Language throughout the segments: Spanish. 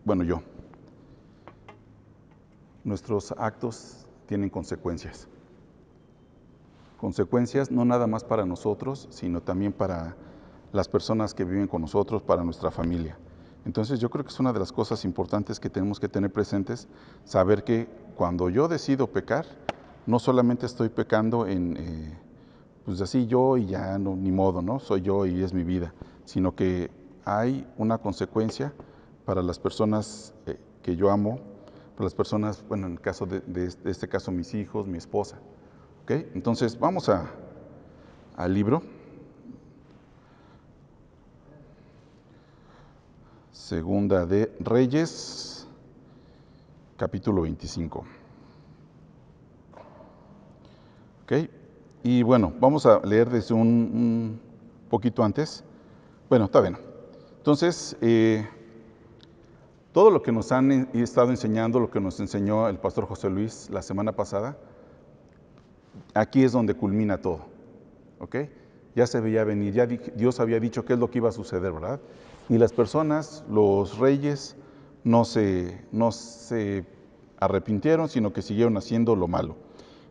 bueno, nuestros actos tienen consecuencias. Consecuencias no nada más para nosotros, sino también para las personas que viven con nosotros, para nuestra familia. Entonces yo creo que es una de las cosas importantes que tenemos que tener presentes, saber que cuando yo decido pecar, no solamente estoy pecando pues así yo y ya no, ni modo, ¿no? Soy yo y es mi vida, sino que hay una consecuencia para las personas que yo amo, para las personas, bueno, en el caso de este caso, mis hijos, mi esposa. ¿Ok? Entonces vamos al libro. Segunda de Reyes, capítulo 25. ¿Ok? Y bueno, vamos a leer desde un poquito antes. Bueno, está bien. Entonces, todo lo que nos han estado enseñando, lo que nos enseñó el pastor José Luis la semana pasada, aquí es donde culmina todo. ¿Ok? Ya se veía venir, ya Dios había dicho qué es lo que iba a suceder, ¿verdad? Y las personas, los reyes, no se arrepintieron, sino que siguieron haciendo lo malo.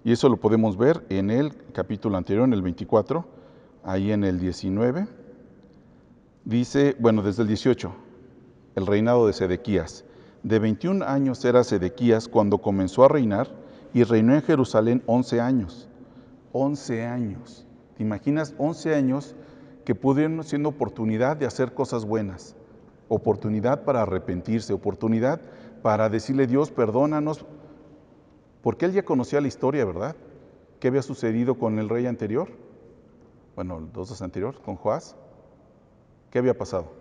Y eso lo podemos ver en el capítulo anterior, en el 24, ahí en el 19. Dice, bueno, desde el 18, el reinado de Sedequías. De 21 años era Sedequías cuando comenzó a reinar y reinó en Jerusalén 11 años. 11 años. ¿Te imaginas 11 años que pudieron siendo oportunidad de hacer cosas buenas? Oportunidad para arrepentirse, oportunidad para decirle, Dios, perdónanos, porque él ya conocía la historia, ¿verdad? ¿Qué había sucedido con el rey anterior? Bueno, los dos anteriores, con Joás. ¿Qué había pasado?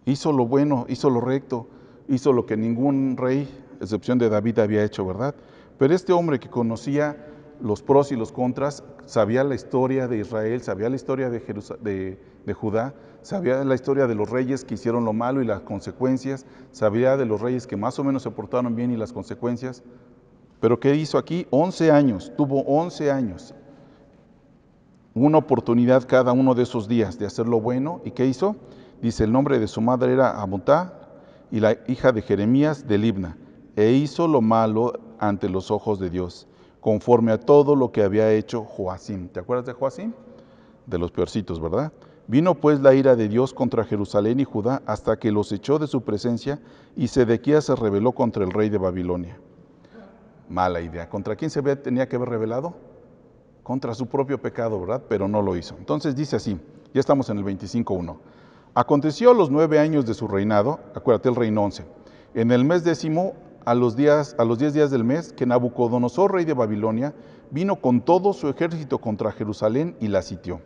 Hizo lo bueno, hizo lo recto, hizo lo que ningún rey, excepción de David, había hecho, ¿verdad? Pero este hombre que conocía los pros y los contras, sabía la historia de Israel, sabía la historia de Judá, sabía la historia de los reyes que hicieron lo malo y las consecuencias, sabía de los reyes que más o menos se portaron bien y las consecuencias. Pero ¿qué hizo aquí? 11 años, tuvo 11 años, una oportunidad cada uno de esos días de hacer lo bueno. ¿Y qué hizo? Dice, el nombre de su madre era Amutá y la hija de Jeremías de Libna, e hizo lo malo ante los ojos de Dios, conforme a todo lo que había hecho Joacim. ¿Te acuerdas de Joacim? De los peorcitos, ¿verdad? Vino pues la ira de Dios contra Jerusalén y Judá hasta que los echó de su presencia, y Sedequías se rebeló contra el rey de Babilonia. Mala idea. ¿Contra quién tenía que haber rebelado? Contra su propio pecado, ¿verdad? Pero no lo hizo. Entonces dice así, ya estamos en el 25:1. Aconteció a los 9 años de su reinado, acuérdate, él reinó 11, en el mes 10º, a los 10 días del mes, que Nabucodonosor, rey de Babilonia, vino con todo su ejército contra Jerusalén y la sitió.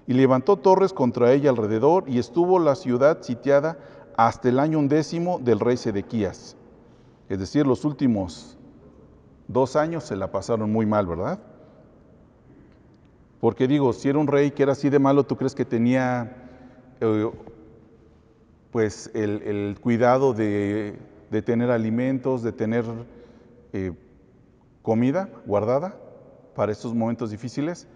Y levantó torres contra ella alrededor, y estuvo la ciudad sitiada hasta el año 11 del rey Sedequías. Es decir, los últimos 2 años se la pasaron muy mal, ¿verdad? Porque digo, si era un rey que era así de malo, ¿tú crees que tenía pues el cuidado de tener alimentos, de tener comida guardada para estos momentos difíciles?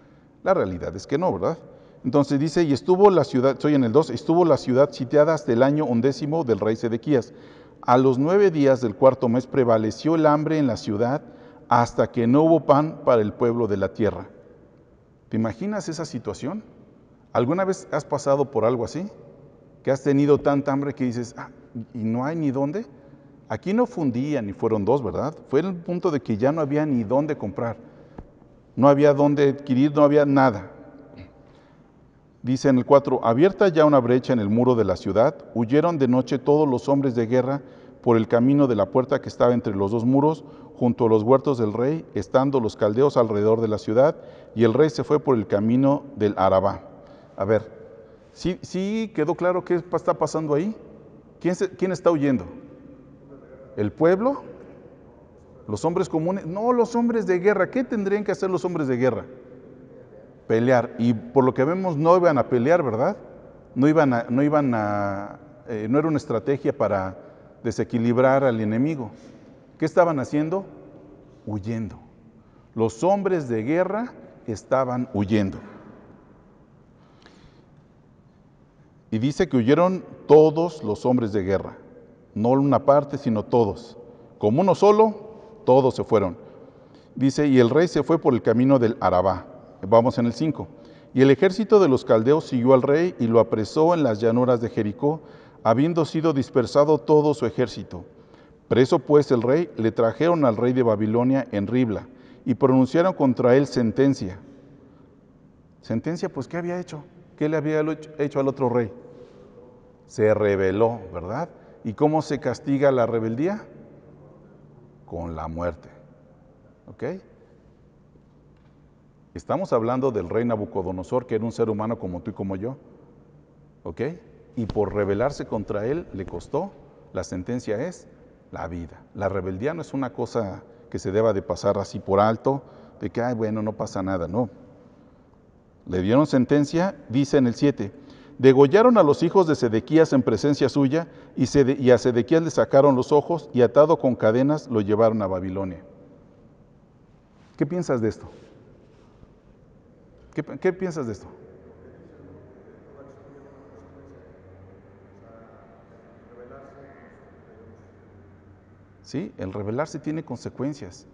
La realidad es que no, ¿verdad? Entonces dice, y estuvo la ciudad, estoy en el 2, estuvo la ciudad sitiada hasta el año 11 del rey Sedequías. A los 9 días del cuarto mes prevaleció el hambre en la ciudad hasta que no hubo pan para el pueblo de la tierra. ¿Te imaginas esa situación? ¿Alguna vez has pasado por algo así? Que has tenido tanta hambre que dices, ¿y no hay ni dónde? Aquí no fue un día ni fueron 2, ¿verdad? Fue el punto de que ya no había ni dónde comprar. No había dónde adquirir, no había nada. Dice en el 4, abierta ya una brecha en el muro de la ciudad, huyeron de noche todos los hombres de guerra por el camino de la puerta que estaba entre los dos muros, junto a los huertos del rey, estando los caldeos alrededor de la ciudad, y el rey se fue por el camino del Arabá. A ver, ¿sí quedó claro qué está pasando ahí? ¿Quién está huyendo? ¿El pueblo? ¿Los hombres comunes? No, los hombres de guerra. ¿Qué tendrían que hacer los hombres de guerra? Pelear. Y por lo que vemos no iban a pelear, ¿verdad? No era una estrategia para desequilibrar al enemigo. ¿Qué estaban haciendo? Huyendo. Los hombres de guerra estaban huyendo. Y dice que huyeron todos los hombres de guerra, no una parte, sino todos. Como uno solo, todos se fueron. Dice, y el rey se fue por el camino del Arabá. Vamos en el 5. Y el ejército de los caldeos siguió al rey y lo apresó en las llanuras de Jericó, habiendo sido dispersado todo su ejército. Preso pues el rey, le trajeron al rey de Babilonia en Ribla, y pronunciaron contra él sentencia. Sentencia, pues, ¿qué había hecho? ¿Qué le había hecho al otro rey? Se rebeló, ¿verdad? ¿Y cómo se castiga la rebeldía? Con la muerte. ¿Ok? Estamos hablando del rey Nabucodonosor, que era un ser humano como tú y como yo. ¿Ok? Y por rebelarse contra él le costó, la sentencia es la vida. La rebeldía no es una cosa que se deba de pasar así por alto, de que, ay, bueno, no pasa nada, no. Le dieron sentencia, dice en el 7, degollaron a los hijos de Sedequías en presencia suya, y a Sedequías le sacaron los ojos, y atado con cadenas lo llevaron a Babilonia. ¿Qué piensas de esto? ¿Qué piensas de esto? ¿Sí? El rebelarse tiene consecuencias.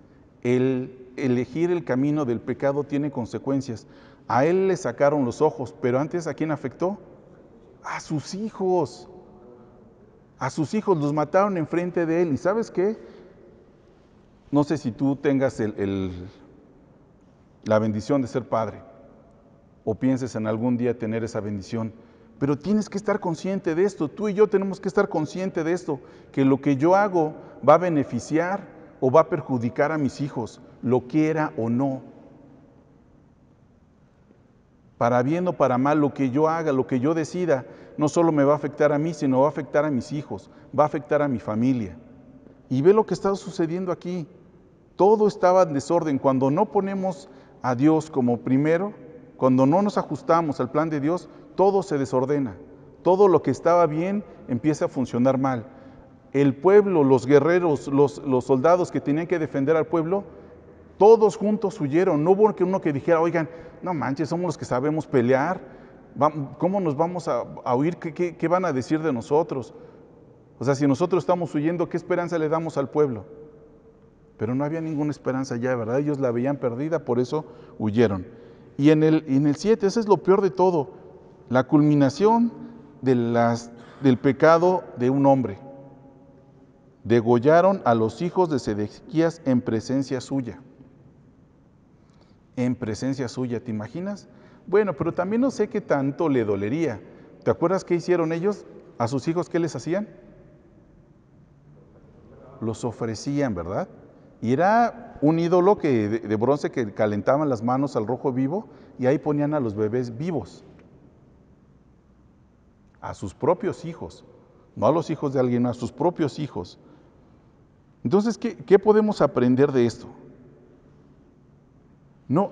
El elegir el camino del pecado tiene consecuencias. A él le sacaron los ojos, pero antes ¿a quién afectó? A sus hijos. A sus hijos los mataron enfrente de él. ¿Y sabes qué? No sé si tú tengas la bendición de ser padre o pienses en algún día tener esa bendición, pero tienes que estar consciente de esto. Tú y yo tenemos que estar conscientes de esto, que lo que yo hago va a beneficiar o va a perjudicar a mis hijos, lo quiera o no. Para bien o para mal, lo que yo haga, lo que yo decida, no solo me va a afectar a mí, sino va a afectar a mis hijos, va a afectar a mi familia. Y ve lo que está sucediendo aquí. Todo estaba en desorden. Cuando no ponemos a Dios como primero, cuando no nos ajustamos al plan de Dios, todo se desordena. Todo lo que estaba bien empieza a funcionar mal. El pueblo, los guerreros, los soldados que tenían que defender al pueblo, todos juntos huyeron. No hubo uno que dijera, oigan, no manches, somos los que sabemos pelear. ¿Cómo nos vamos a huir? ¿Qué van a decir de nosotros? O sea, si nosotros estamos huyendo, ¿qué esperanza le damos al pueblo? Pero no había ninguna esperanza ya, ¿verdad? Ellos la veían perdida, por eso huyeron. Y en el 7, ese es lo peor de todo, la culminación del pecado de un hombre. Degollaron a los hijos de Sedequías en presencia suya. En presencia suya, ¿te imaginas? Bueno, pero también no sé qué tanto le dolería. ¿Te acuerdas qué hicieron ellos? ¿A sus hijos qué les hacían? Los ofrecían, ¿verdad? Y era un ídolo de bronce que calentaban las manos al rojo vivo y ahí ponían a los bebés vivos. A sus propios hijos, no a los hijos de alguien, a sus propios hijos. Entonces, ¿qué podemos aprender de esto? No,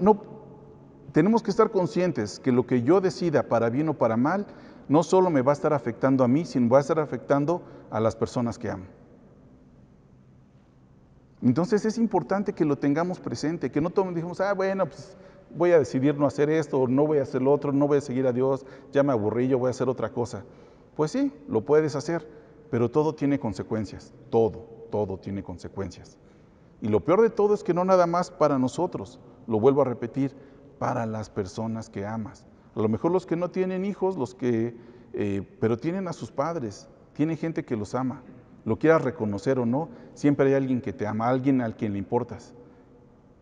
tenemos que estar conscientes que lo que yo decida para bien o para mal, no solo me va a estar afectando a mí, sino va a estar afectando a las personas que amo. Entonces es importante que lo tengamos presente, que no todos digamos, bueno, pues voy a decidir no hacer esto, o no voy a hacer lo otro, no voy a seguir a Dios, ya me aburrí, yo voy a hacer otra cosa. Pues sí, lo puedes hacer, pero todo tiene consecuencias, todo tiene consecuencias. Y lo peor de todo es que no nada más para nosotros, lo vuelvo a repetir, para las personas que amas. A lo mejor los que no tienen hijos, pero tienen a sus padres, tienen gente que los ama. Lo quieras reconocer o no, siempre hay alguien que te ama, alguien al quien le importas.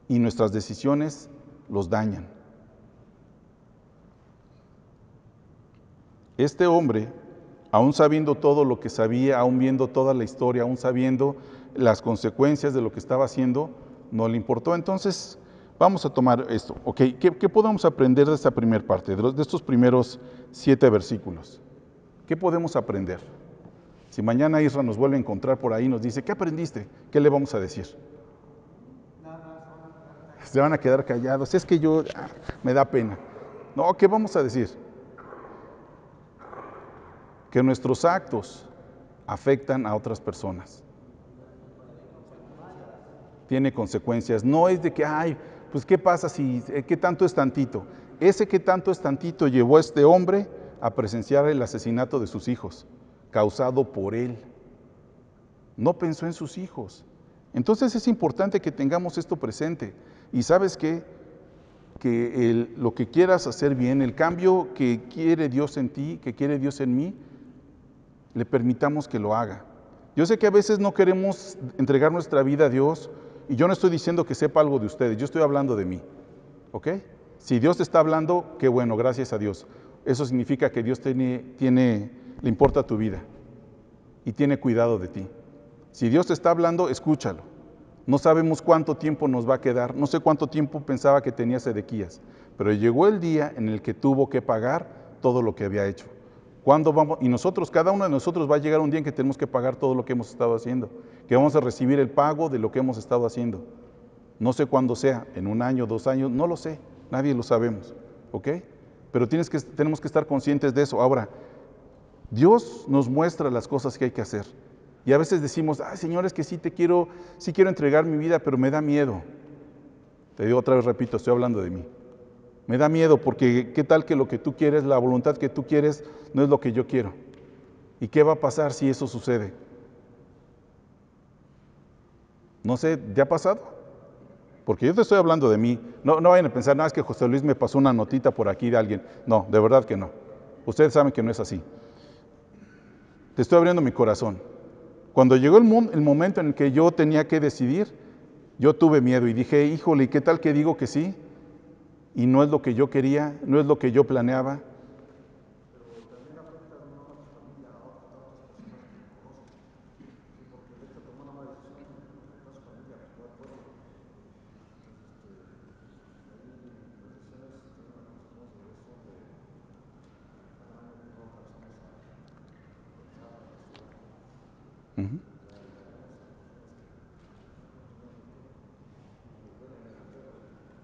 Y nuestras decisiones los dañan. Este hombre, aún sabiendo todo lo que sabía, aún viendo toda la historia, aún sabiendo las consecuencias de lo que estaba haciendo, no le importó. Entonces, vamos a tomar esto. Okay, ¿qué podemos aprender de esta primera parte, de estos primeros 7 versículos? ¿Qué podemos aprender? Si mañana Isra nos vuelve a encontrar por ahí y nos dice, ¿qué aprendiste? ¿Qué le vamos a decir? Se van a quedar callados. Es que me da pena. No, ¿qué vamos a decir? Que nuestros actos afectan a otras personas. Tiene consecuencias. No es de que, pues ¿qué pasa si, qué tanto es tantito? Ese qué tanto es tantito llevó a este hombre a presenciar el asesinato de sus hijos, causado por él. No pensó en sus hijos. Entonces es importante que tengamos esto presente. Y ¿sabes qué? Que lo que quieras hacer bien, el cambio que quiere Dios en ti, que quiere Dios en mí, le permitamos que lo haga. Yo sé que a veces no queremos entregar nuestra vida a Dios, y yo no estoy diciendo que sepa algo de ustedes, yo estoy hablando de mí, ¿ok? Si Dios te está hablando, qué bueno, gracias a Dios. Eso significa que Dios le importa tu vida y tiene cuidado de ti. Si Dios te está hablando, escúchalo. No sabemos cuánto tiempo nos va a quedar, no sé cuánto tiempo pensaba que tenía Sedequías, pero llegó el día en el que tuvo que pagar todo lo que había hecho. ¿Cuándo vamos? Y nosotros, cada uno de nosotros va a llegar un día en que tenemos que pagar todo lo que hemos estado haciendo, que vamos a recibir el pago de lo que hemos estado haciendo. No sé cuándo sea, en 1 año, 2 años, no lo sé, nadie lo sabemos, ¿ok? Pero tenemos que estar conscientes de eso. Ahora, Dios nos muestra las cosas que hay que hacer. Y a veces decimos, ay, Señor, es que sí quiero entregar mi vida, pero me da miedo. Te digo otra vez, repito, estoy hablando de mí. Me da miedo porque qué tal que lo que tú quieres, la voluntad que tú quieres, no es lo que yo quiero. ¿Y qué va a pasar si eso sucede? No sé, ¿ya ha pasado? Porque yo te estoy hablando de mí. No vayan a pensar, no, es que José Luis me pasó una notita por aquí de alguien. No, de verdad que no. Ustedes saben que no es así. Te estoy abriendo mi corazón. Cuando llegó el momento en el que yo tenía que decidir, yo tuve miedo y dije, híjole, ¿y qué tal que digo que sí? Y no es lo que yo quería, no es lo que yo planeaba. Uh-huh.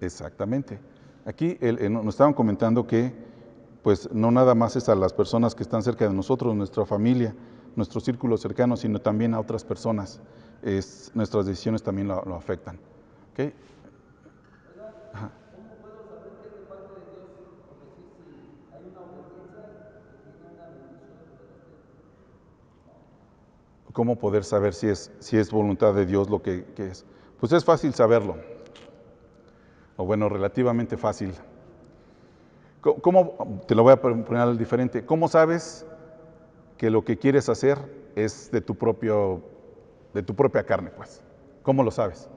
Exactamente. Aquí nos estaban comentando que pues no nada más es a las personas que están cerca de nosotros, nuestra familia, nuestro círculo cercano, sino también a otras personas. Nuestras decisiones también lo afectan. ¿Okay? Ajá. ¿Cómo poder saber si es voluntad de Dios lo que es? Pues es fácil saberlo, o bueno, relativamente fácil. ¿Cómo? Te lo voy a poner al diferente. ¿Cómo sabes que lo que quieres hacer es de tu propia carne, pues? ¿Cómo lo sabes?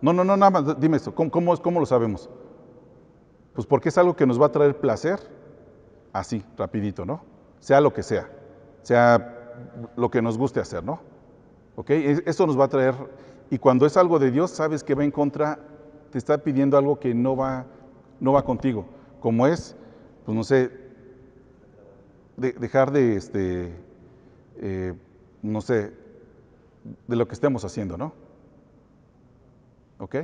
No, nada más, dime esto, ¿cómo lo sabemos? Pues porque es algo que nos va a traer placer, así, rapidito, ¿no? Sea lo que sea lo que nos guste hacer, ¿no? ¿Ok? Eso nos va a traer, y cuando es algo de Dios, sabes que va en contra, te está pidiendo algo que no va contigo, como es, pues no sé, dejar no sé, de lo que estemos haciendo, ¿no? ¿Ok?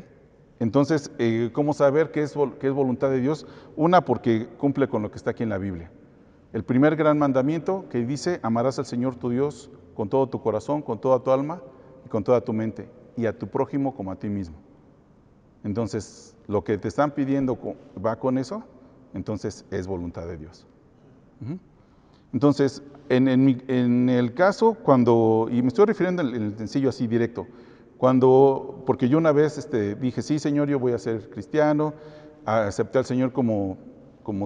Entonces, ¿cómo saber qué es voluntad de Dios? Una, porque cumple con lo que está aquí en la Biblia. El primer gran mandamiento que dice, amarás al Señor tu Dios con todo tu corazón, con toda tu alma y con toda tu mente, y a tu prójimo como a ti mismo. Entonces, lo que te están pidiendo va con eso, entonces es voluntad de Dios. Uh-huh. Entonces, en el caso, y me estoy refiriendo en el sencillo así directo, porque yo una vez dije, sí, Señor, yo voy a ser cristiano, acepté al Señor como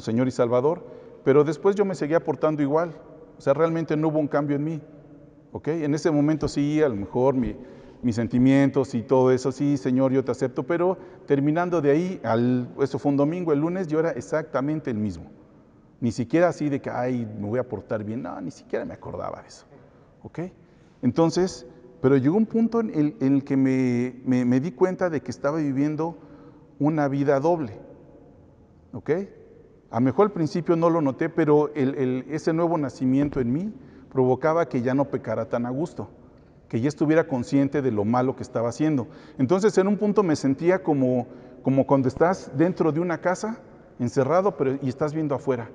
Señor y Salvador, pero después yo me seguía portando igual, o sea, realmente no hubo un cambio en mí, ¿ok? En ese momento sí, a lo mejor mis sentimientos y todo eso, sí, Señor, yo te acepto, pero terminando de ahí, eso fue un domingo, el lunes yo era exactamente el mismo. Ni siquiera así de que, ay, me voy a portar bien. No, ni siquiera me acordaba de eso. ¿Ok? Entonces, pero llegó un punto en el que me di cuenta de que estaba viviendo una vida doble. ¿Ok? A lo mejor al principio no lo noté, pero ese nuevo nacimiento en mí provocaba que ya no pecara tan a gusto, que ya estuviera consciente de lo malo que estaba haciendo. Entonces, en un punto me sentía como cuando estás dentro de una casa, encerrado, y estás viendo afuera.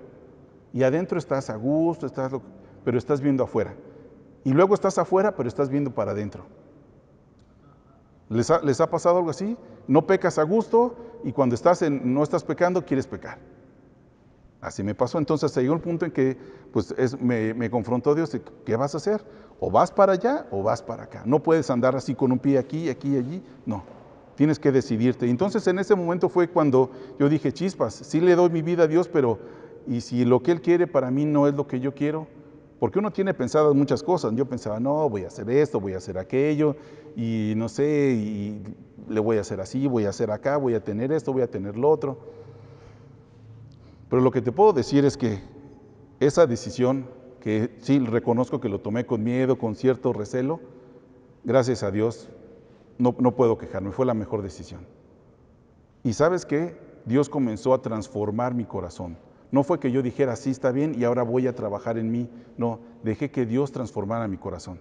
Y adentro estás a gusto, pero estás viendo afuera. Y luego estás afuera, pero estás viendo para adentro. ¿Les ha pasado algo así? No pecas a gusto y cuando no estás pecando, quieres pecar. Así me pasó. Entonces llegó un punto en que pues, me confrontó Dios, ¿qué vas a hacer? O vas para allá o vas para acá. No puedes andar así con un pie aquí, aquí y allí. No, tienes que decidirte. Entonces en ese momento fue cuando yo dije, chispas, sí le doy mi vida a Dios, pero ¿y si lo que Él quiere para mí no es lo que yo quiero? Porque uno tiene pensadas muchas cosas. Yo pensaba, no, voy a hacer esto, voy a hacer aquello, y no sé, y le voy a hacer así, voy a hacer acá, voy a tener esto, voy a tener lo otro. Pero lo que te puedo decir es que esa decisión, que sí reconozco que lo tomé con miedo, con cierto recelo, gracias a Dios, no puedo quejarme, fue la mejor decisión. Y ¿sabes qué? Dios comenzó a transformar mi corazón. No fue que yo dijera, sí está bien y ahora voy a trabajar en mí. No, dejé que Dios transformara mi corazón.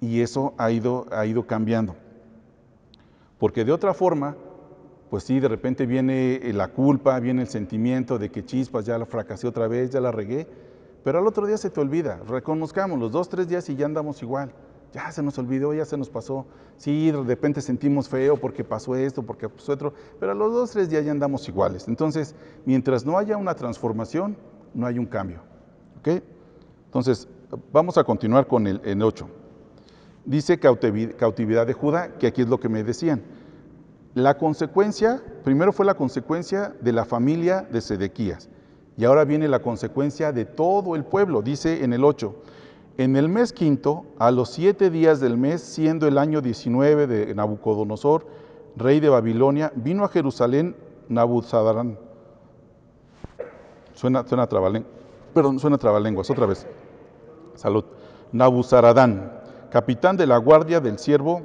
Y eso ha ido cambiando. Porque de otra forma, pues sí, de repente viene la culpa, viene el sentimiento de que chispas, ya la fracasé otra vez, ya la regué, pero al otro día se te olvida. Reconozcamos, los 2, 3 días y ya andamos igual. Ya se nos olvidó, ya se nos pasó. Sí, de repente sentimos feo porque pasó esto, porque pasó otro, pero a los 2, 3 días ya andamos iguales. Entonces, mientras no haya una transformación, no hay un cambio. ¿Ok? Entonces, vamos a continuar con el 8. Dice cautividad de Judá, que aquí es lo que me decían. La consecuencia, primero fue la consecuencia de la familia de Sedequías, y ahora viene la consecuencia de todo el pueblo. Dice en el 8, en el mes quinto, a los 7 días del mes, siendo el año 19 de Nabucodonosor, rey de Babilonia, vino a Jerusalén Nabuzaradán. Suena trabalenguas, otra vez. Salud. Nabuzaradán, capitán de la guardia del siervo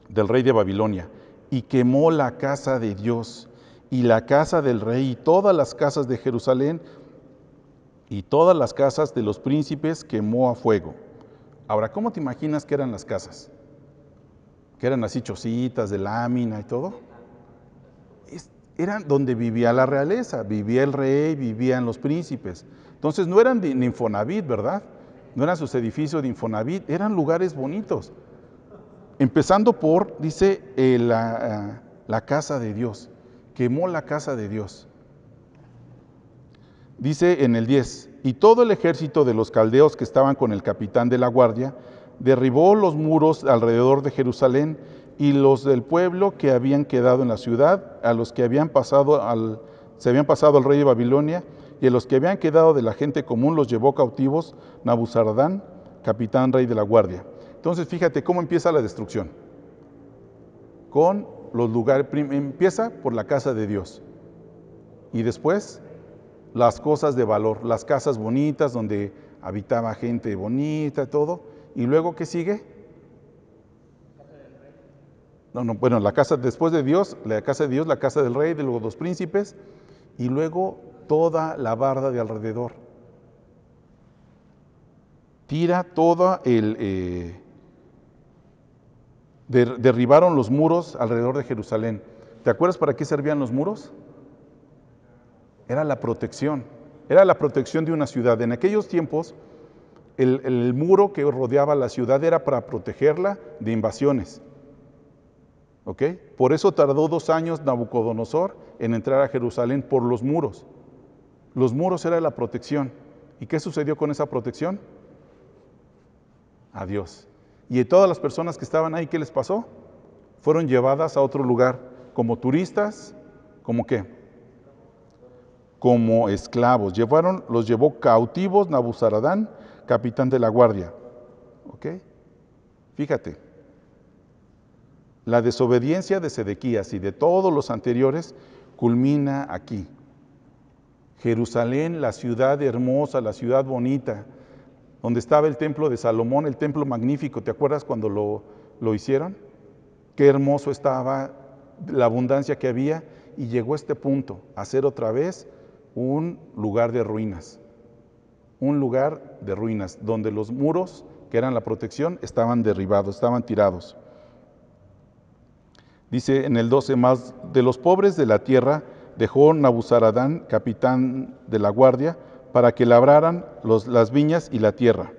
del rey de Babilonia, y quemó la casa de Dios y la casa del rey y todas las casas de Jerusalén y todas las casas de los príncipes quemó a fuego. Ahora, ¿cómo te imaginas que eran las casas? ¿Que eran así chocitas de lámina y todo? Eran donde vivía la realeza, vivía el rey, vivían los príncipes. Entonces no eran de Infonavit, ¿verdad? No eran sus edificios de Infonavit, eran lugares bonitos. Empezando por, dice, la casa de Dios. Quemó la casa de Dios. Dice en el 10, y todo el ejército de los caldeos que estaban con el capitán de la guardia, derribó los muros alrededor de Jerusalén y los del pueblo que habían quedado en la ciudad, a los que se habían pasado al rey de Babilonia, y a los que habían quedado de la gente común los llevó cautivos Nabuzaradán, capitán rey de la guardia. Entonces fíjate cómo empieza la destrucción. Con los lugares, empieza por la casa de Dios y después las cosas de valor, las casas bonitas donde habitaba gente bonita, todo, y luego ¿qué sigue? Bueno, la casa después de Dios, la casa de Dios, la casa del rey, de los dos príncipes, y luego toda la barda de alrededor. Tira toda derribaron los muros alrededor de Jerusalén. ¿Te acuerdas para qué servían los muros? Era la protección de una ciudad. En aquellos tiempos, el muro que rodeaba la ciudad era para protegerla de invasiones. ¿Ok? Por eso tardó 2 años Nabucodonosor en entrar a Jerusalén por los muros. Los muros era la protección. ¿Y qué sucedió con esa protección? Adiós. Y todas las personas que estaban ahí, ¿qué les pasó? Fueron llevadas a otro lugar como turistas, ¿como qué? Como esclavos. Los llevó cautivos Nabuzaradán, capitán de la guardia. ¿Ok? Fíjate, la desobediencia de Sedequías y de todos los anteriores culmina aquí. Jerusalén, la ciudad hermosa, la ciudad bonita, donde estaba el templo de Salomón, el templo magnífico, ¿te acuerdas cuando lo hicieron? Qué hermoso estaba, la abundancia que había, y llegó a este punto, a ser otra vez un lugar de ruinas. Un lugar de ruinas, donde los muros, que eran la protección, estaban derribados, estaban tirados. Dice en el 12, más de los pobres de la tierra dejó Nabuzaradán, capitán de la guardia, para que labraran las viñas y la tierra.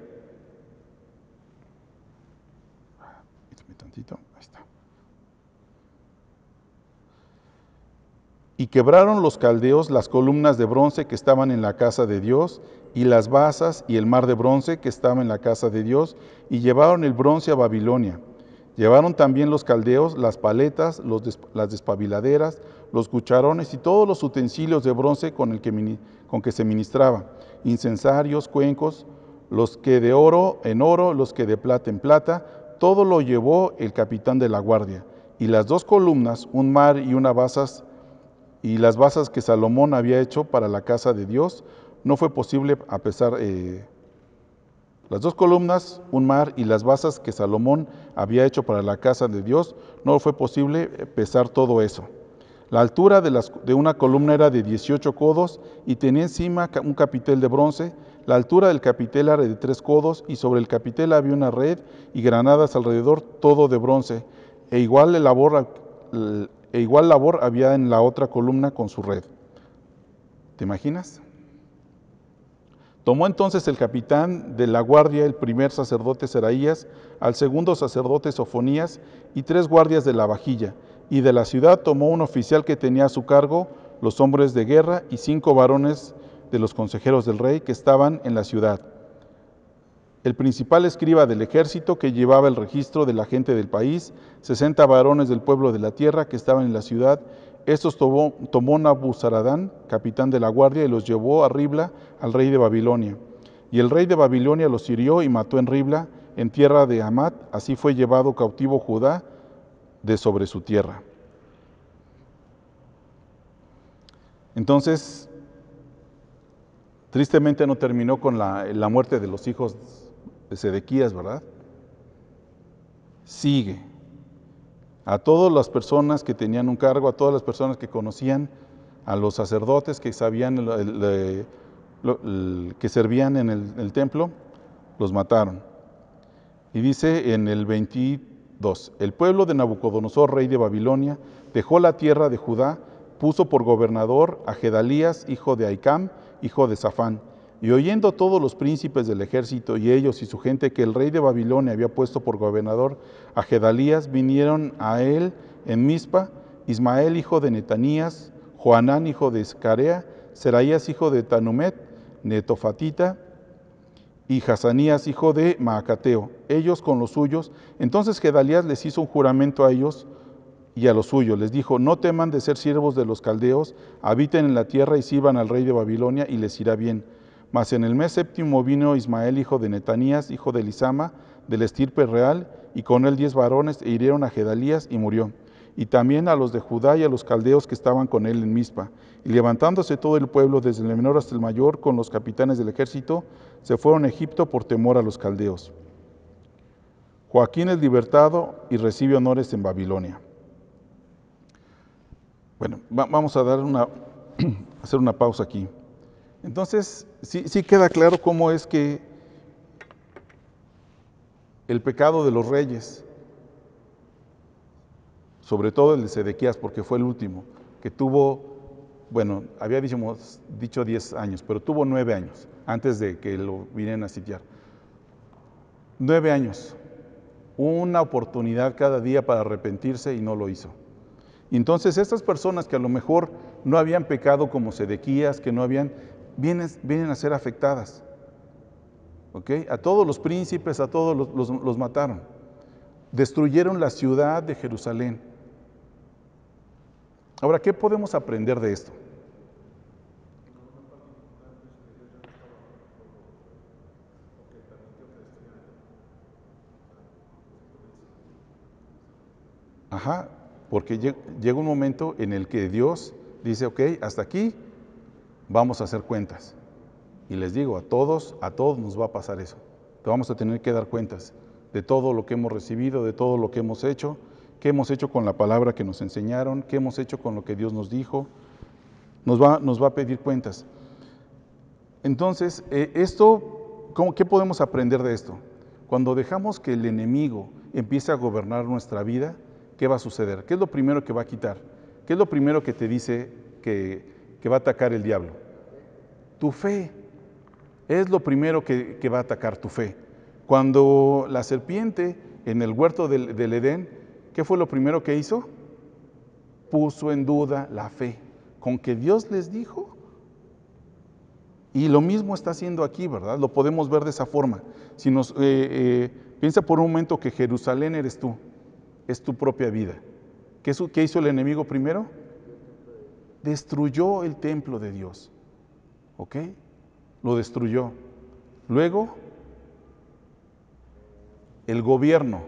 Ahí está. Y quebraron los caldeos las columnas de bronce que estaban en la casa de Dios, y las basas y el mar de bronce que estaba en la casa de Dios, y llevaron el bronce a Babilonia. Llevaron también los caldeos las paletas, las despabiladeras, los cucharones y todos los utensilios de bronce con que se ministraba, incensarios, cuencos, los que de oro en oro, los que de plata en plata, todo lo llevó el capitán de la guardia. Y las dos columnas, un mar y una basas, y las basas que Salomón había hecho para la casa de Dios, no fue posible a pesar, las dos columnas, un mar y las basas que Salomón había hecho para la casa de Dios, no fue posible pesar todo eso. La altura de una columna era de 18 codos y tenía encima un capitel de bronce. La altura del capitel era de 3 codos y sobre el capitel había una red y granadas alrededor, todo de bronce. E igual labor había en la otra columna con su red. ¿Te imaginas? Tomó entonces el capitán de la guardia, el primer sacerdote Seraías, al segundo sacerdote Sofonías y 3 guardias de la vajilla. Y de la ciudad tomó un oficial que tenía a su cargo los hombres de guerra y 5 varones de los consejeros del rey que estaban en la ciudad. El principal escriba del ejército que llevaba el registro de la gente del país, 60 varones del pueblo de la tierra que estaban en la ciudad. Estos tomó Nabuzaradán, capitán de la guardia, y los llevó a Ribla al rey de Babilonia. Y el rey de Babilonia los hirió y mató en Ribla, en tierra de Hamat. Así fue llevado cautivo Judá de sobre su tierra. Entonces, tristemente no terminó con la muerte de los hijos de Sedequías, ¿verdad? Sigue. A todas las personas que tenían un cargo, a todas las personas que conocían, a los sacerdotes que sabían que servían en el templo, los mataron. Y dice en el 22, el pueblo de Nabucodonosor, rey de Babilonia, dejó la tierra de Judá, puso por gobernador a Gedalías, hijo de Ahicam, hijo de Safán. Y oyendo todos los príncipes del ejército y ellos y su gente que el rey de Babilonia había puesto por gobernador a Gedalías, vinieron a él en Mizpa, Ismael, hijo de Netanías, Joanán, hijo de Escarea, Seraías, hijo de Tanumet, Netofatita, y Hazanías, hijo de Maacateo, ellos con los suyos. Entonces Gedalías les hizo un juramento a ellos y a los suyos. Les dijo, no teman de ser siervos de los caldeos, habiten en la tierra y sirvan al rey de Babilonia y les irá bien. Mas en el mes séptimo vino Ismael, hijo de Netanías, hijo de Elisama, del estirpe real, y con él 10 varones, e hirieron a Gedalías y murió. Y también a los de Judá y a los caldeos que estaban con él en Mizpa. Y levantándose todo el pueblo, desde el menor hasta el mayor, con los capitanes del ejército, se fueron a Egipto por temor a los caldeos. Joaquín es libertado y recibe honores en Babilonia. Bueno, vamos a dar hacer una pausa aquí. Entonces, sí queda claro cómo es que el pecado de los reyes, sobre todo el de Sedequías, porque fue el último, que tuvo, bueno, había dicho 10 años, pero tuvo 9 años antes de que lo vinieran a sitiar. 9 años, una oportunidad cada día para arrepentirse y no lo hizo. Y entonces estas personas que a lo mejor no habían pecado como Sedequías, que no habían, vienen a ser afectadas. ¿Ok? A todos los príncipes, a todos los mataron. Destruyeron la ciudad de Jerusalén. Ahora, ¿qué podemos aprender de esto? Ajá, porque llega un momento en el que Dios dice, ok, hasta aquí vamos a hacer cuentas. Y les digo, a todos nos va a pasar eso. Te vamos a tener que dar cuentas de todo lo que hemos recibido, de todo lo que hemos hecho, qué hemos hecho con la palabra que nos enseñaron, qué hemos hecho con lo que Dios nos dijo. Nos va a pedir cuentas. Entonces, ¿qué podemos aprender de esto? Cuando dejamos que el enemigo empiece a gobernar nuestra vida, ¿qué va a suceder? ¿Qué es lo primero que va a quitar? ¿Qué es lo primero que te dice que va a atacar el diablo? Tu fe. Es lo primero que va a atacar tu fe. Cuando la serpiente en el huerto del Edén, ¿qué fue lo primero que hizo? Puso en duda la fe. con que Dios les dijo. Y lo mismo está haciendo aquí, ¿verdad? Lo podemos ver de esa forma. Si nos piensa por un momento que Jerusalén eres tú, es tu propia vida. ¿Qué hizo el enemigo primero? Destruyó el templo de Dios. ¿Ok? Lo destruyó. Luego, el gobierno.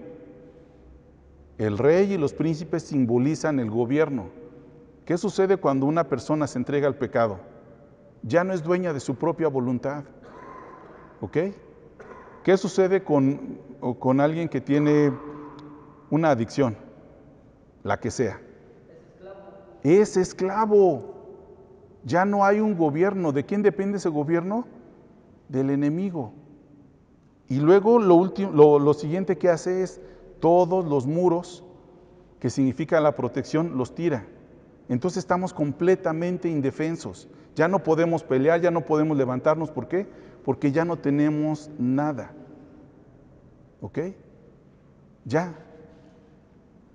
El rey y los príncipes simbolizan el gobierno. ¿Qué sucede cuando una persona se entrega al pecado? Ya no es dueña de su propia voluntad. ¿Ok? ¿Qué sucede con alguien que tiene una adicción? La que sea. Es esclavo. Ya no hay un gobierno. ¿De quién depende ese gobierno? Del enemigo. Y luego lo siguiente que hace es todos los muros que significan la protección los tira. Entonces estamos completamente indefensos. Ya no podemos pelear, ya no podemos levantarnos. ¿Por qué? Porque ya no tenemos nada. ¿Ok? Ya.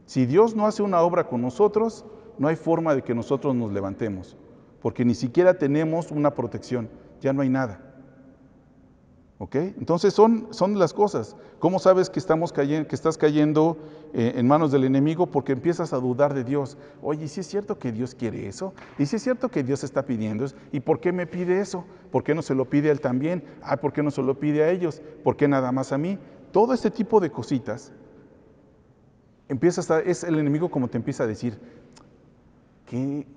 Si Dios no hace una obra con nosotros, no hay forma de que nosotros nos levantemos. Porque ni siquiera tenemos una protección. Ya no hay nada. ¿Ok? Entonces son las cosas. ¿Cómo sabes que estás cayendo en manos del enemigo? Porque empiezas a dudar de Dios. Oye, ¿y si es cierto que Dios quiere eso? ¿Y si es cierto que Dios está pidiendo eso? ¿Y por qué me pide eso? ¿Por qué no se lo pide a él también? ¿Por qué no se lo pide a ellos? ¿Por qué nada más a mí? Todo este tipo de cositas, es el enemigo como te empieza a decir,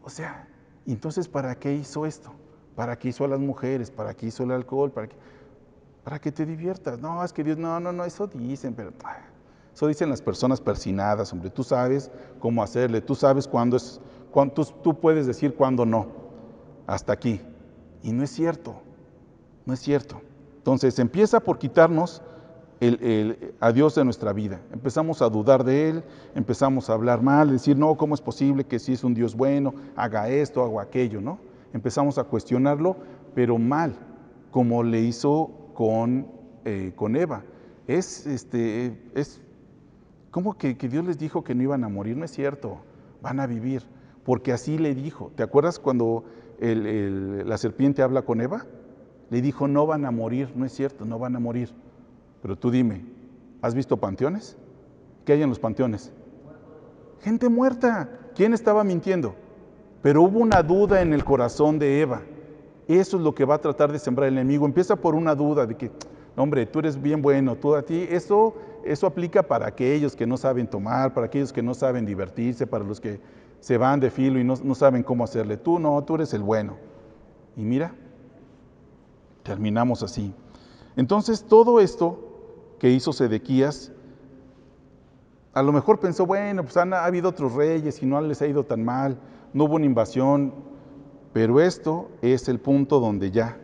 o sea, entonces ¿para qué hizo esto? ¿Para qué hizo a las mujeres? ¿Para qué hizo el alcohol? Para que te diviertas. No, es que Dios, no, eso dicen, pero eso dicen las personas persinadas, hombre. Tú sabes cómo hacerle, tú sabes tú puedes decir cuándo no. Hasta aquí. Y no es cierto, no es cierto. Entonces empieza por quitarnos a Dios de nuestra vida. Empezamos a dudar de Él, empezamos a hablar mal, decir, no, ¿cómo es posible que si es un Dios bueno, haga esto, haga aquello, ¿no? Empezamos a cuestionarlo, pero mal, como le hizo con Eva. ¿Cómo que Dios les dijo que no iban a morir? No es cierto, van a vivir, porque así le dijo. ¿Te acuerdas cuando la serpiente habla con Eva? Le dijo, no van a morir, no es cierto, no van a morir. Pero tú dime, ¿has visto panteones? ¿Qué hay en los panteones? Gente muerta. ¿Quién estaba mintiendo? Pero hubo una duda en el corazón de Eva. Eso es lo que va a tratar de sembrar el enemigo. Empieza por una duda de que, hombre, tú eres bien bueno, tú a ti, eso aplica para aquellos que no saben tomar, para aquellos que no saben divertirse, para los que se van de filo y no saben cómo hacerle. Tú no, tú eres el bueno. Y mira, terminamos así. Entonces, todo esto que hizo Sedequías, a lo mejor pensó, bueno, pues ha habido otros reyes y no les ha ido tan mal, no hubo una invasión, pero esto es el punto donde ya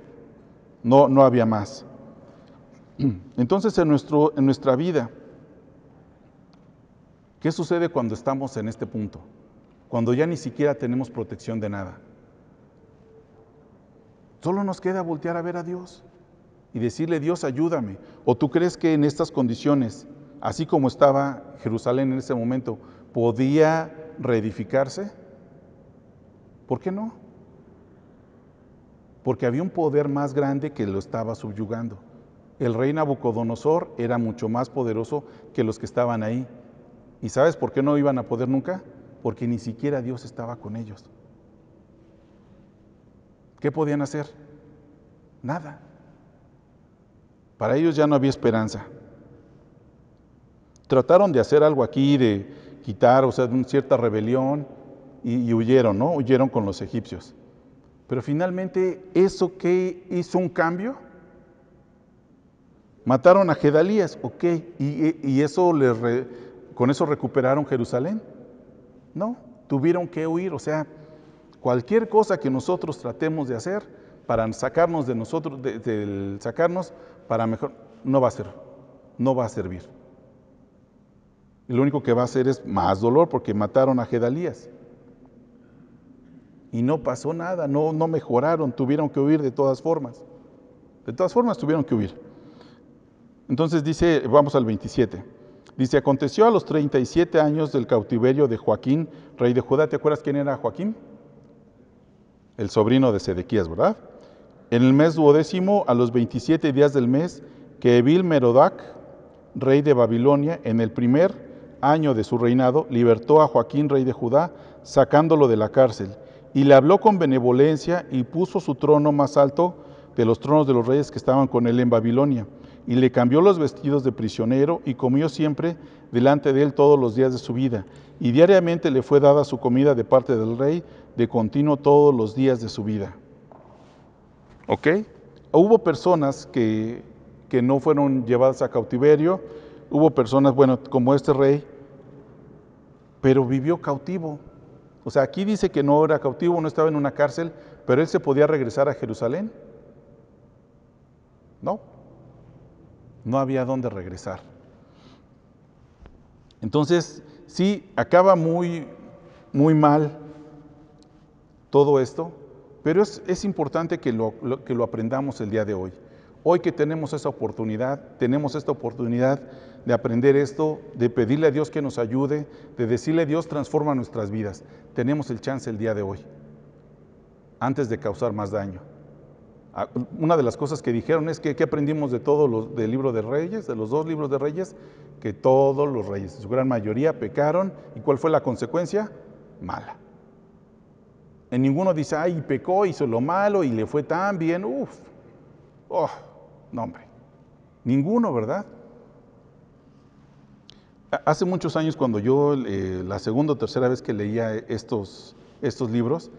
no había más. Entonces, en nuestra vida, ¿qué sucede cuando estamos en este punto? Cuando ya ni siquiera tenemos protección de nada. Solo nos queda voltear a ver a Dios y decirle, Dios, ayúdame. ¿O tú crees que en estas condiciones, así como estaba Jerusalén en ese momento, podía reedificarse? ¿Por qué no? Porque había un poder más grande que lo estaba subyugando. El rey Nabucodonosor era mucho más poderoso que los que estaban ahí. ¿Y sabes por qué no iban a poder nunca? Porque ni siquiera Dios estaba con ellos. ¿Qué podían hacer? Nada. Para ellos ya no había esperanza. Trataron de hacer algo aquí, de quitar, una cierta rebelión, y huyeron, ¿no? Huyeron con los egipcios. Pero finalmente, ¿eso qué hizo un cambio? Mataron a Gedalías, ok, ¿y eso con eso recuperaron Jerusalén? No, tuvieron que huir, cualquier cosa que nosotros tratemos de hacer para sacarnos de nosotros, sacarnos para mejor, no va a servir. Y lo único que va a hacer es más dolor porque mataron a Gedalías. Y no pasó nada, no mejoraron, tuvieron que huir de todas formas. De todas formas tuvieron que huir. Entonces dice, vamos al 27. Dice, aconteció a los 37 años del cautiverio de Joaquín, rey de Judá. ¿Te acuerdas quién era Joaquín? el sobrino de Sedequías, ¿verdad? En el mes 12º, a los 27 días del mes, que Evil Merodac, rey de Babilonia, en el primer año de su reinado, libertó a Joaquín, rey de Judá, sacándolo de la cárcel, y le habló con benevolencia y puso su trono más alto de los tronos de los reyes que estaban con él en Babilonia, y le cambió los vestidos de prisionero y comió siempre delante de él todos los días de su vida, y diariamente le fue dada su comida de parte del rey de continuo todos los días de su vida. ¿Ok? Hubo personas que no fueron llevadas a cautiverio, hubo personas, bueno, como este rey, pero vivió cautivo. O sea, aquí dice que no era cautivo, no estaba en una cárcel, pero él se podía regresar a Jerusalén. No, no había dónde regresar. Entonces, sí, acaba muy mal todo esto, pero es importante que lo aprendamos el día de hoy. Hoy que tenemos esta oportunidad de aprender esto, de pedirle a Dios que nos ayude, de decirle a Dios transforma nuestras vidas. Tenemos el chance el día de hoy, antes de causar más daño. Una de las cosas que dijeron es que aprendimos de del libro de Reyes, de los 2 libros de Reyes, que todos los reyes, en su gran mayoría, pecaron. ¿Y cuál fue la consecuencia? Mala. En ninguno dice, ay, pecó, hizo lo malo y le fue tan bien. No, hombre. Ninguno, ¿verdad? Hace muchos años, cuando yo, la segunda o tercera vez que leía estos libros,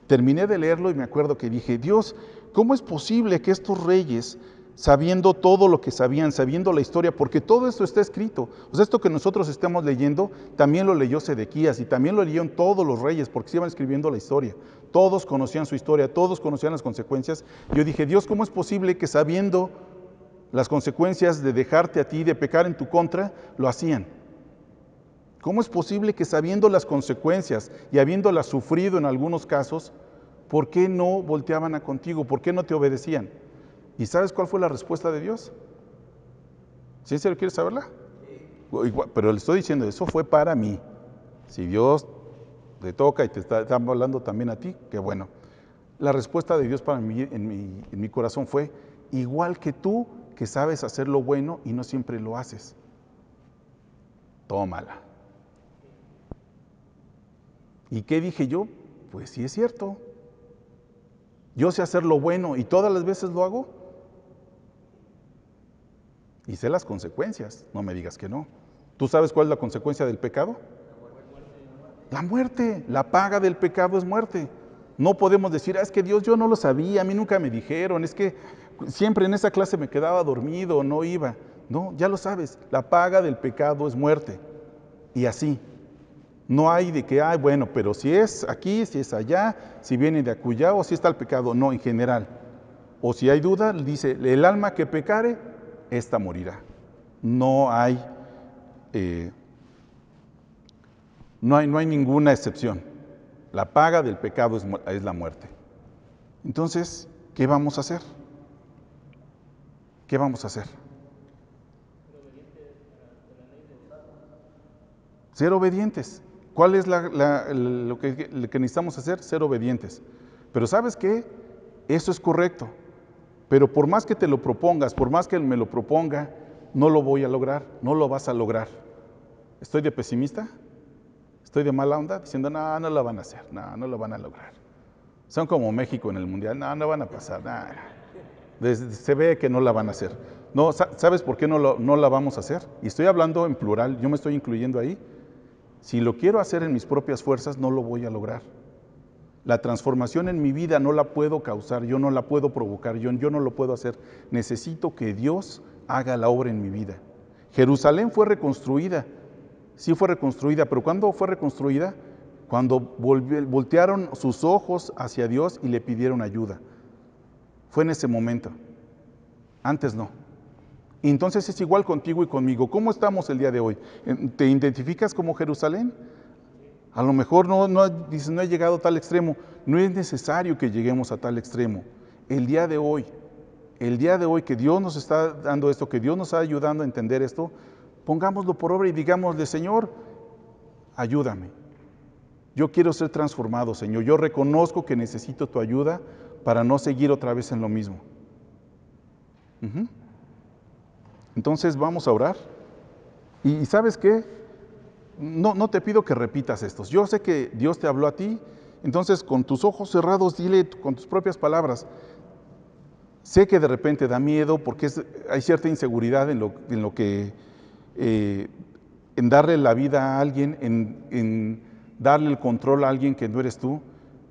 terminé de leerlo y me acuerdo que dije, Dios, ¿cómo es posible que estos reyes, sabiendo todo lo que sabían, sabiendo la historia, porque todo esto está escrito? O sea, esto que nosotros estamos leyendo, también lo leyó Sedequías y también lo leyeron todos los reyes, porque se iban escribiendo la historia. Todos conocían su historia, todos conocían las consecuencias. Yo dije, Dios, ¿cómo es posible que sabiendo las consecuencias de dejarte a ti, de pecar en tu contra, lo hacían? ¿Cómo es posible que sabiendo las consecuencias y habiéndolas sufrido en algunos casos, ¿por qué no volteaban a contigo? ¿Por qué no te obedecían? ¿Y sabes cuál fue la respuesta de Dios? ¿Sí, en serio quieres saberla? Pero le estoy diciendo, eso fue para mí. Si Dios te toca y te está hablando también a ti, qué bueno. La respuesta de Dios para mí, en mi corazón fue, igual que tú, que sabes hacer lo bueno y no siempre lo haces. Tómala. ¿Y qué dije yo? Pues sí es cierto. Yo sé hacer lo bueno y todas las veces lo hago. Y sé las consecuencias, no me digas que no. ¿Tú sabes cuál es la consecuencia del pecado? La muerte. La paga del pecado es muerte. No podemos decir, es que Dios, yo no lo sabía, a mí nunca me dijeron, es que siempre en esa clase me quedaba dormido, no iba. No, ya lo sabes, la paga del pecado es muerte. Y así. No hay de que, bueno, pero si es aquí, si es allá, si viene de acullá o si está el pecado. No, en general. O si hay duda, dice, el alma que pecare, esta morirá. No hay ninguna excepción. La paga del pecado es la muerte. Entonces, ¿qué vamos a hacer? ¿Qué vamos a hacer? Ser obedientes. ¿Cuál es lo que necesitamos hacer? Ser obedientes. Pero ¿sabes qué? Eso es correcto. Pero por más que te lo propongas, por más que me lo proponga, no lo voy a lograr, no lo vas a lograr. ¿Estoy de pesimista? ¿Estoy de mala onda? Diciendo, no lo van a hacer, no lo van a lograr. Son como México en el Mundial, no van a pasar, se ve que no la van a hacer. No, ¿sabes por qué no la vamos a hacer? Y estoy hablando en plural, yo me estoy incluyendo ahí. Si lo quiero hacer en mis propias fuerzas, no lo voy a lograr. La transformación en mi vida no la puedo causar, yo no la puedo provocar, yo no lo puedo hacer. Necesito que Dios haga la obra en mi vida. Jerusalén fue reconstruida, sí fue reconstruida, pero ¿cuándo fue reconstruida? Cuando voltearon sus ojos hacia Dios y le pidieron ayuda. Fue en ese momento. Antes no. Y entonces es igual contigo y conmigo. ¿Cómo estamos el día de hoy? ¿Te identificas como Jerusalén? A lo mejor no he llegado a tal extremo. No es necesario que lleguemos a tal extremo. El día de hoy que Dios nos está dando esto, que Dios nos está ayudando a entender esto, pongámoslo por obra y digámosle, Señor, ayúdame. Yo quiero ser transformado, Señor. Yo reconozco que necesito tu ayuda para no seguir otra vez en lo mismo. Ujú. Entonces vamos a orar. Y ¿sabes qué? No te pido que repitas estos. Yo sé que Dios te habló a ti, entonces con tus ojos cerrados dile con tus propias palabras. Sé que de repente da miedo porque hay cierta inseguridad en lo que, en darle la vida a alguien, en darle el control a alguien que no eres tú.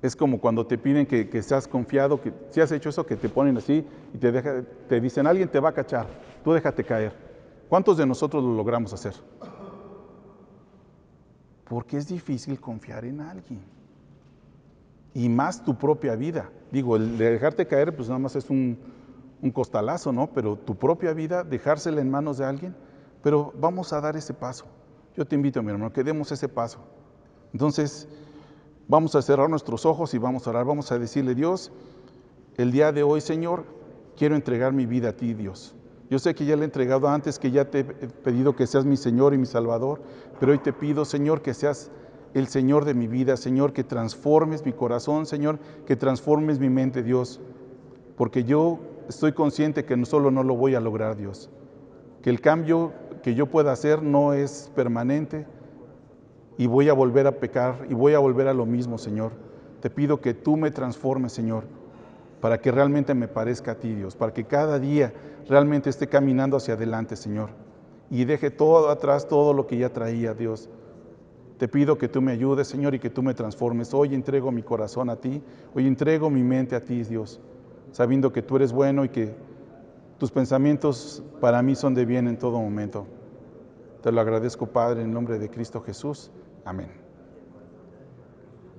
Es como cuando te piden que seas confiado, que si has hecho eso, que te ponen así y te dicen, alguien te va a cachar, tú déjate caer. ¿Cuántos de nosotros lo logramos hacer? Porque es difícil confiar en alguien. Y más tu propia vida. Digo, el de dejarte caer, pues nada más es un costalazo, ¿no? Pero tu propia vida, dejársela en manos de alguien, pero vamos a dar ese paso. Yo te invito, mi hermano, que demos ese paso. Entonces, vamos a cerrar nuestros ojos y vamos a orar. Vamos a decirle, Dios, el día de hoy, Señor, quiero entregar mi vida a ti, Dios. Yo sé que ya le he entregado antes, que ya te he pedido que seas mi Señor y mi Salvador, pero hoy te pido, Señor, que seas el Señor de mi vida, Señor, que transformes mi corazón, Señor, que transformes mi mente, Dios, porque yo estoy consciente que no solo no lo voy a lograr, Dios, que el cambio que yo pueda hacer no es permanente y voy a volver a pecar y voy a volver a lo mismo, Señor. Te pido que tú me transformes, Señor, para que realmente me parezca a ti, Dios, para que cada día realmente esté caminando hacia adelante, Señor, y deje todo atrás, todo lo que ya traía, Dios. Te pido que tú me ayudes, Señor, y que tú me transformes. Hoy entrego mi corazón a ti, hoy entrego mi mente a ti, Dios, sabiendo que tú eres bueno y que tus pensamientos para mí son de bien en todo momento. Te lo agradezco, Padre, en nombre de Cristo Jesús. Amén.